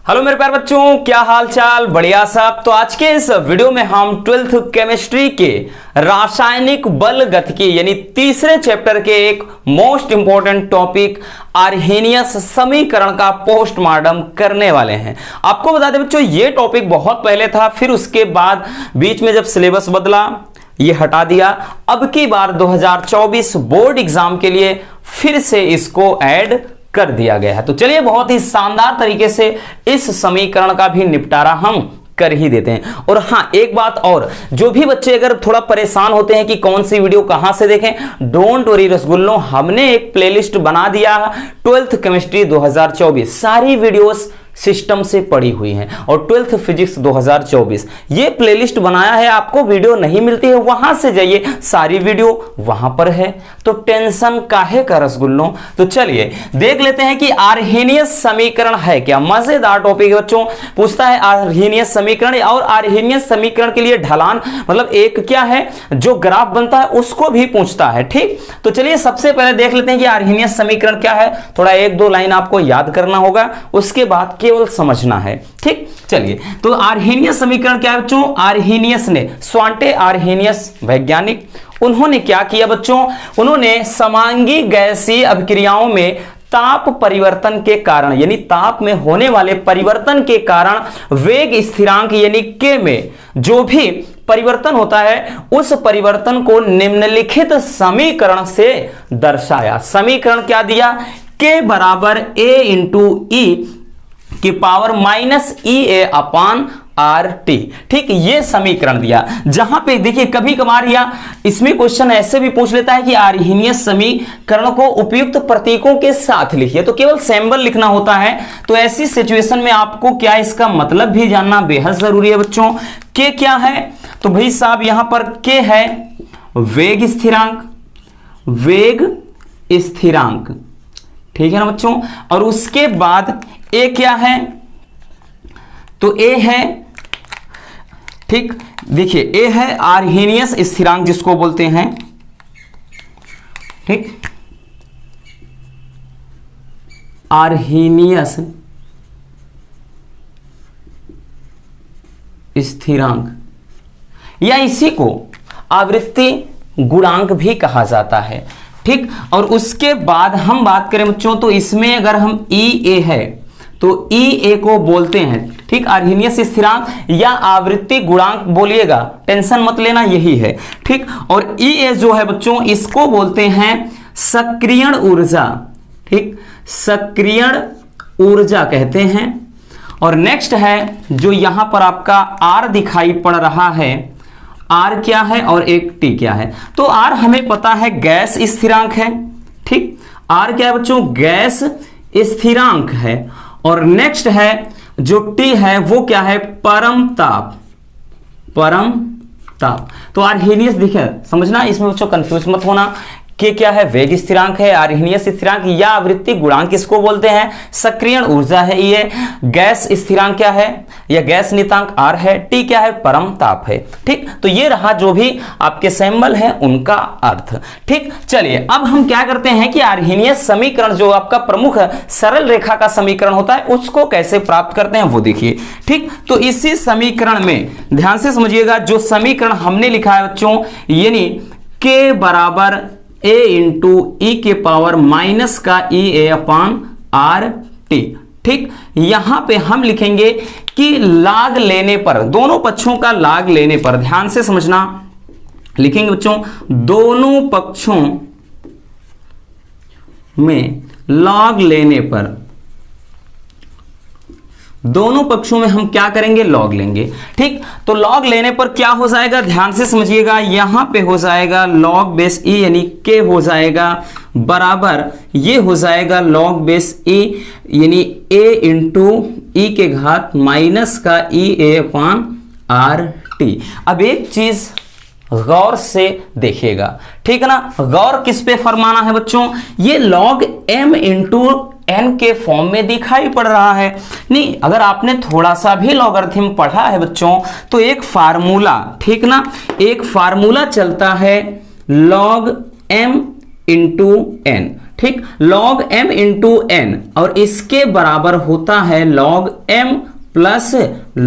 Hello मेरे प्यारे बच्चों, क्या हाल चाल? बढ़िया सब। तो आज के इस वीडियो में हम 12th केमिस्ट्री के रासायनिक बल गतिकी यानी तीसरे चैप्टर के एक मोस्ट इंपॉर्टेंट टॉपिक आर्हेनियस समीकरण का पोस्टमार्टम करने वाले हैं। आपको बता दें बच्चों, ये टॉपिक बहुत पहले था, फिर उसके बाद बीच में जब सिलेबस बदला ये हटा दिया। अब की बार 2024 बोर्ड एग्जाम के लिए फिर से इसको ऐड कर दिया गया है। तो चलिए बहुत ही शानदार तरीके से इस समीकरण का भी निपटारा हम कर ही देते हैं। और हाँ, एक बात और, जो भी बच्चे अगर थोड़ा परेशान होते हैं कि कौन सी वीडियो कहां से देखें, डोंट वरी रसगुल्लो, हमने एक प्लेलिस्ट बना दिया 12th केमिस्ट्री 2024, सारी वीडियोस सिस्टम से पड़ी हुई हैं। और 12th फिजिक्स 2024 ये प्लेलिस्ट बनाया है। आपको वीडियो नहीं मिलती है, वहां से जाइए, सारी वीडियो वहां पर है। तो टेंशन काहे का रसगुल्लों। तो चलिए देख लेते हैं कि आर्हेनियस समीकरण है क्या। मजेदार टॉपिक है बच्चों। पूछता है आर्हेनियस समीकरण, और आर्हेनियस समीकरण के लिए ढलान मतलब एक क्या है जो ग्राफ बनता है उसको भी पूछता है। ठीक, तो चलिए सबसे पहले देख लेते हैं कि आर्हेनियस समीकरण क्या है। थोड़ा एक दो लाइन आपको याद करना होगा, उसके बाद केवल समझना है। ठीक, चलिए तो आर्हेनियस समीकरण क्या है बच्चों। आर्हेनियस ने, स्वांटे आर्हेनियस वैज्ञानिक, उन्होंने क्या किया बच्चों, उन्होंने समांगी गैसीय अभिक्रियाओं में ताप परिवर्तन के कारण यानी ताप में होने वाले परिवर्तन के कारण वेग स्थिरांक यानी के में जो भी परिवर्तन होता है उस परिवर्तन को निम्नलिखित समीकरण से दर्शाया। समीकरण क्या दिया, के बराबर ए इंटू ई की पावर माइनस ई ए अपान आर टी। ठीक, ये समीकरण दिया। जहां पे देखिए कभी कभार या इसमें क्वेश्चन ऐसे भी पूछ लेता है कि आर्हेनियस समीकरण को उपयुक्त प्रतीकों के साथ लिखिए, तो केवल सिंबल लिखना होता है। तो ऐसी सिचुएशन में आपको क्या इसका मतलब भी जानना बेहद जरूरी है बच्चों। के क्या है, तो भाई साहब यहां पर के है वेग स्थिरांक, वेग स्थिरांक, ठीक है ना बच्चों। और उसके बाद ए क्या है, तो ए है, ठीक, देखिए ए है आर्हेनियस स्थिरांक जिसको बोलते हैं। ठीक, आर्हेनियस स्थिरांक या इसी को आवृत्ति गुणांक भी कहा जाता है। ठीक, और उसके बाद हम बात करें बच्चों, तो इसमें अगर हम ई ए है तो ई ए को बोलते हैं, ठीक, आर्हेनियस स्थिरांक या आवृत्ति गुणांक बोलिएगा, टेंशन मत लेना, यही है। ठीक, और ई ए जो है बच्चों इसको बोलते हैं सक्रियण ऊर्जा। ठीक, सक्रियण ऊर्जा कहते हैं। और नेक्स्ट है जो यहां पर आपका आर दिखाई पड़ रहा है, आर क्या है और एक टी क्या है। तो आर हमें पता है गैस स्थिरांक है। ठीक, आर क्या है बच्चों, गैस स्थिरांक है। और नेक्स्ट है जो टी है वो क्या है, परम ताप, परम ताप। तो आर्हेनियस दिखे, समझना इसमें बच्चों कंफ्यूज मत होना। के क्या है, वेग स्थिरांक है, आर्हेनियस स्थिरांक या आवृत्ति गुणांक किसको बोलते हैं, सक्रियण ऊर्जा है ये। गैस स्थिरांक क्या है या गैस नियतांक आर है। टी क्या है, परम ताप है। ठीक, तो ये रहा जो भी आपके सिंबल है उनका अर्थ। ठीक, चलिए अब हम क्या करते हैं कि आर्हेनियस समीकरण जो आपका प्रमुख सरल रेखा का समीकरण होता है उसको कैसे प्राप्त करते हैं वो देखिए। ठीक, तो इसी समीकरण में ध्यान से समझिएगा, जो समीकरण हमने लिखा है बच्चों, यानी के बराबर ए इंटू ई के पावर माइनस का ई ए अपान आर टी। ठीक, यहां पे हम लिखेंगे कि लाग लेने पर, दोनों पक्षों का लाग लेने पर, ध्यान से समझना, लिखेंगे बच्चों दोनों पक्षों में लॉग लेने पर, दोनों पक्षों में हम क्या करेंगे, लॉग लेंगे। ठीक, तो लॉग लेने पर क्या हो जाएगा, ध्यान से समझिएगा, यहां पे हो जाएगा लॉग बेस ई यानी के हो जाएगा बराबर, ये हो जाएगा लॉग बेस ई यानी ए इंटू ई के घात माइनस का ई ए अपान आर टी। अब एक चीज गौर से देखिएगा, ठीक है ना, गौर किस पे फरमाना है बच्चों, ये लॉग एम इंटू एन के फॉर्म में दिखाई पड़ रहा है। नहीं, अगर आपने थोड़ा सा भी लॉगरिथम पढ़ा है बच्चों तो एक फार्मूला, ठीक ना, एक फार्मूला चलता है लॉग एम इंटू एन। ठीक, log m इंटू n, और इसके बराबर होता है log m plus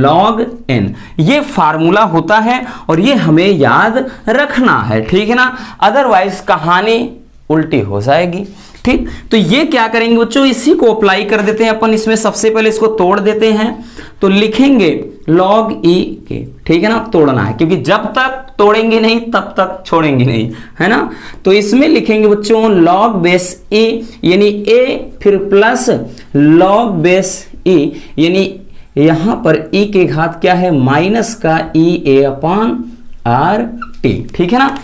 log n। ये फार्मूला होता है और ये हमें याद रखना है, ठीक है ना, अदरवाइज कहानी उल्टी हो जाएगी। ठीक, तो ये क्या करेंगे बच्चों, इसी को अप्लाई कर देते हैं अपन इसमें। सबसे पहले इसको तोड़ देते हैं, तो लिखेंगे log e के, ठीक है ना, तोड़ना है क्योंकि जब तक तोड़ेंगे नहीं तब तक छोड़ेंगे नहीं, है ना। तो इसमें लिखेंगे बच्चों log बेस e यानी a, फिर प्लस log बेस e यानी यहां पर e के घात क्या है, माइनस का e a upon R T, ठीक है ना।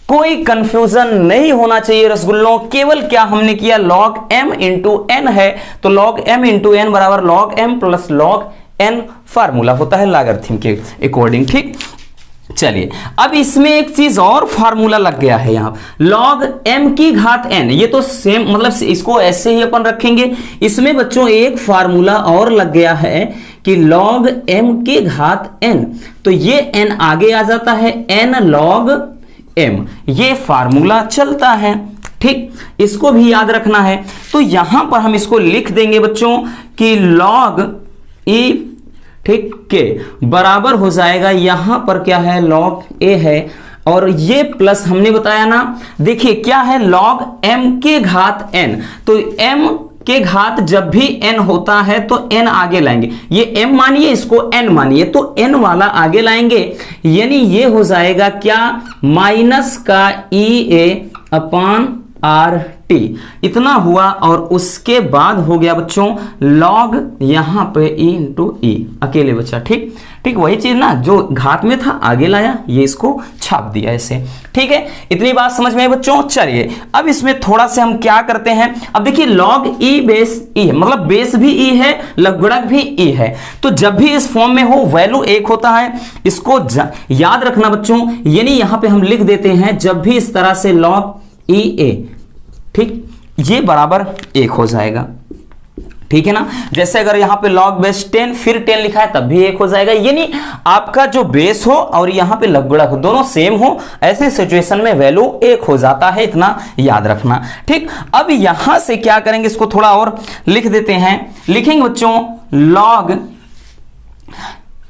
कोई कंफ्यूजन नहीं होना चाहिए रसगुल्लों, केवल क्या हमने किया log m इंटू n है, तो log m इंटू n बराबर log m plus log n formula होता है लॉगरिथम के अकॉर्डिंग। ठीक, चलिए अब इसमें एक चीज और फार्मूला लग गया है यहाँ, log m की घात n, ये तो सेम मतलब इसको ऐसे ही अपन रखेंगे। इसमें बच्चों एक फार्मूला और लग गया है कि log m की घात n, तो ये n आगे आ जाता है, n log m, ये फार्मूला चलता है। ठीक, इसको भी याद रखना है। तो यहां पर हम इसको लिख देंगे बच्चों कि log e, ठीक, के बराबर हो जाएगा, यहां पर क्या है log a है, और ये प्लस हमने बताया ना, देखिए क्या है log m के घात n, तो m के घात जब भी n होता है तो n आगे लाएंगे, ये m मानिए इसको n मानिए, तो n वाला आगे लाएंगे, यानी ये हो जाएगा क्या, माइनस का e a upon R T, इतना हुआ। और उसके बाद हो गया बच्चों log यहां पे e इंटू ई अकेले बचा। ठीक ठीक, वही चीज ना जो घात में था आगे लाया, ये इसको छाप दिया ऐसे। ठीक है, इतनी बात समझ में आई बच्चों। चलिए अब इसमें थोड़ा से हम क्या करते हैं, अब देखिए log e बेस e है, मतलब बेस भी e है, लघुगणक भी e है, तो जब भी इस फॉर्म में हो वैल्यू 1 होता है, इसको याद रखना बच्चों। यानी यहां पे हम लिख देते हैं जब भी इस तरह से log e a, ठीक, ये बराबर 1 हो जाएगा, ठीक है ना। जैसे अगर यहां पे log बेस 10 फिर 10 लिखा है तब भी 1 हो जाएगा, यानी आपका जो बेस हो और यहां पे लघुगणक हो दोनों सेम हो, ऐसे सिचुएशन में वैल्यू 1 हो जाता है, इतना याद रखना। ठीक, अब यहां से क्या करेंगे, इसको थोड़ा और लिख देते हैं, लिखेंगे बच्चों log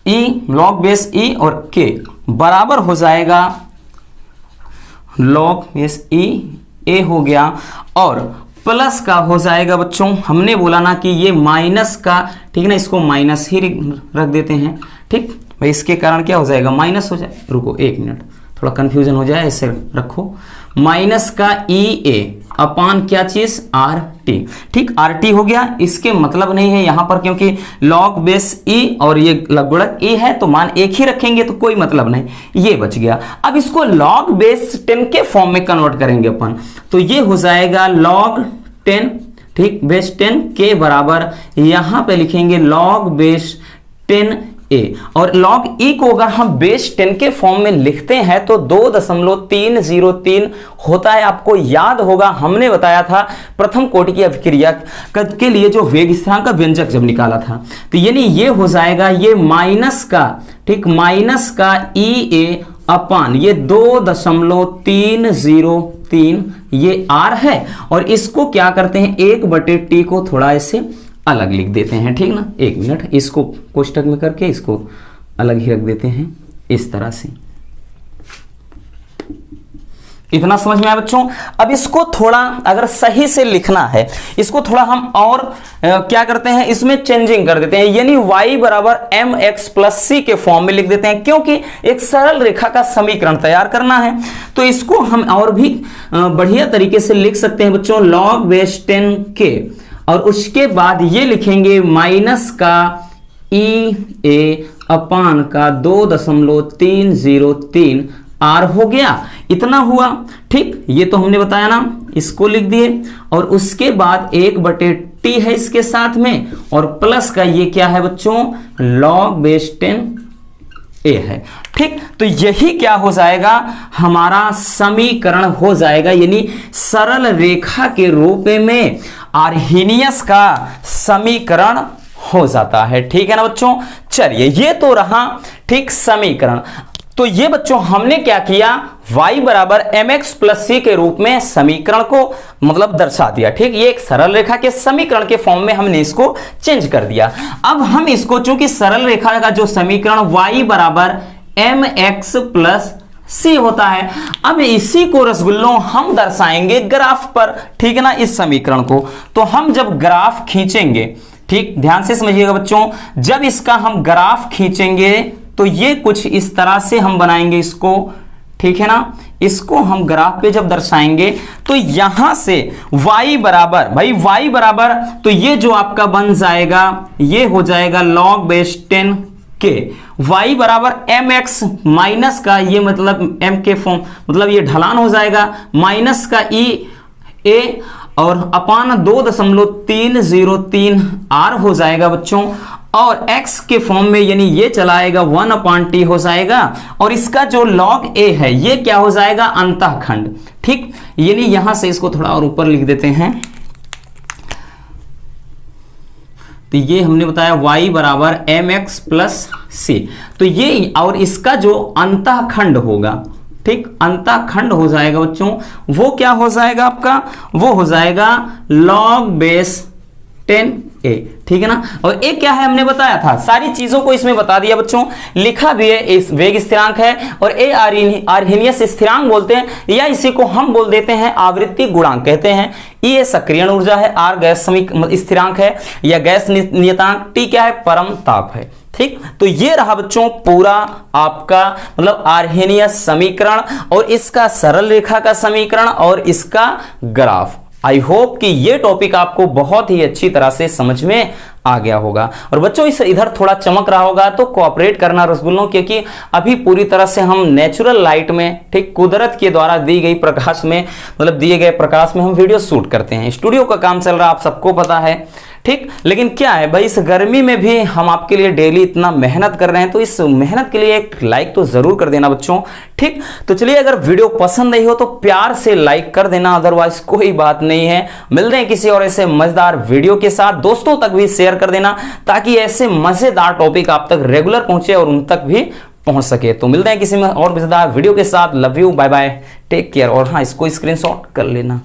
e, log base e और k बराबर हो जाएगा log बेस e a हो गया, और प्लस का हो जाएगा बच्चों, हमने बोला ना कि ये माइनस का, ठीक ना, इसको माइनस ही रख देते हैं। ठीक भाई, इसके कारण क्या हो जाएगा, माइनस हो जाए, रुको 1 मिनट, थोड़ा कंफ्यूजन हो जाए, ऐसे रखो, माइनस का ई ए अपान क्या चीज आर टी। ठीक, आर टी हो गया, इसके मतलब नहीं है यहां पर, क्योंकि log बेस ई और ये लघुगणक e है तो मान 1 ही रखेंगे, तो कोई मतलब नहीं, ये बच गया। अब इसको log बेस 10 के फॉर्म में कन्वर्ट करेंगे अपन, तो ये हो जाएगा log 10, ठीक, बेस 10 के बराबर यहां पे लिखेंगे log बेस 10 ए, और log e को अगर हम बेस 10 के फॉर्म में लिखते हैं तो 2.303 होता है। आपको याद होगा हमने बताया था प्रथम कोटि की अभिक्रिया के लिए जो वेग स्थिरांक का व्यंजक जब निकाला था, तो यानी ये हो जाएगा, ये माइनस का, ठीक, माइनस का ई ए अपान ये 2.303 ये आर है, और इसको क्या करते हैं 1/t को थोड़ा ऐसे अलग लिख देते हैं। ठीक ना, 1 मिनट, इसको कोष्टक में करके इसको अलग ही रख देते हैं इस तरह से। इतना समझ में आया बच्चों। अब इसको थोड़ा अगर सही से लिखना है, इसको थोड़ा हम और क्या करते हैं, इसमें चेंजिंग कर देते हैं, यानी y बराबर mx प्लस c के फॉर्म में लिख देते हैं, क्योंकि एक सरल रेखा का समीकरण तैयार करना है। तो इसको हम और भी बढ़िया तरीके से लिख सकते हैं बच्चों, log बेस 10 के, और उसके बाद ये लिखेंगे माइनस का ई ए अपान का 2.303 आर हो गया, इतना हुआ। ठीक, ये तो हमने बताया ना, इसको लिख दिए, और उसके बाद 1/t है इसके साथ में, और प्लस का ये क्या है बच्चों, log बेस 10 ए है। ठीक, तो यही क्या हो जाएगा, हमारा समीकरण हो जाएगा, यानी सरल रेखा के रूप में आर्हीनियस का समीकरण हो जाता है। ठीक है ना बच्चों। चलिए, ये तो रहा ठीक समीकरण। तो ये बच्चों हमने क्या किया, y बराबर mx प्लस सी के रूप में समीकरण को मतलब दर्शा दिया। ठीक, ये एक सरल रेखा के समीकरण के फॉर्म में हमने इसको चेंज कर दिया। अब हम इसको, चूंकि सरल रेखा का जो समीकरण y बराबर mx प्लस सी होता है, अब इसी को रसगुल्लों हम दर्शाएंगे ग्राफ पर। ठीक है ना, इस समीकरण को। तो हम जब ग्राफ खींचेंगे, ठीक ध्यान से समझिएगा बच्चों, जब इसका हम ग्राफ खींचेंगे तो ये कुछ इस तरह से हम बनाएंगे इसको। ठीक है ना, इसको हम ग्राफ पे जब दर्शाएंगे तो यहां से y बराबर, भाई y बराबर, तो ये जो आपका बन जाएगा ये हो जाएगा log बेस 10 के, y बराबर mx माइनस का, ये मतलब m के फॉर्म, मतलब ये ढलान हो जाएगा, माइनस का e a और अपान 2.303 r हो जाएगा बच्चों, और x के फॉर्म में यानी ये चला आएगा 1/t हो जाएगा, और इसका जो log a है ये क्या हो जाएगा, अंतःखंड। ठीक, यानी यहां से इसको थोड़ा और ऊपर लिख देते हैं। तो ये हमने बताया y बराबर mx प्लस सी, तो ये और इसका जो अंतःखंड होगा, ठीक, अंतःखंड हो जाएगा बच्चों, वो क्या हो जाएगा आपका, वो हो जाएगा log बेस 10a। ठीक है ना, और एक क्या है हमने बताया था, सारी चीजों को इसमें बता दिया बच्चों, लिखा भी है, इस वेग स्थिरांक है और ए आर्हेनियस स्थिरांक बोलते हैं, या इसी को हम बोल देते हैं आवृत्ति गुणांक कहते हैं। ये सक्रियण ऊर्जा है, आर गैस स्थिरांक है या गैस नियतांक, टी क्या है, परम ताप है। ठीक, तो ये रहा बच्चों पूरा आपका मतलब आर्हेनियस समीकरण और इसका सरल रेखा का समीकरण और इसका ग्राफ। आई होप कि ये टॉपिक आपको बहुत ही अच्छी तरह से समझ में आ गया होगा। और बच्चों इस इधर थोड़ा चमक रहा होगा तो कोऑपरेट करना रसगुल्लों, क्योंकि अभी पूरी तरह से हम नेचुरल लाइट में, ठीक, कुदरत के द्वारा दी गई प्रकाश में, मतलब दिए गए प्रकाश में हम वीडियो शूट करते हैं। स्टूडियो का काम चल रहा है, आप सबको पता है। ठीक, लेकिन क्या है भाई, इस गर्मी में भी हम आपके लिए डेली इतना मेहनत कर रहे हैं, तो इस मेहनत के लिए एक लाइक तो जरूर कर देना बच्चों। ठीक, तो चलिए, अगर वीडियो पसंद नहीं हो तो प्यार से लाइक कर देना, अदरवाइज कोई बात नहीं है। मिलते हैं किसी और ऐसे मजेदार वीडियो के साथ, दोस्तों तक भी शेयर कर देना ताकि ऐसे मजेदार टॉपिक आप तक रेगुलर पहुंचे और उन तक भी पहुंच सके। तो मिलते हैं किसी में और मजेदार वीडियो के साथ। Love you, bye bye, take care. और हाँ, इसको स्क्रीनशॉट कर लेना।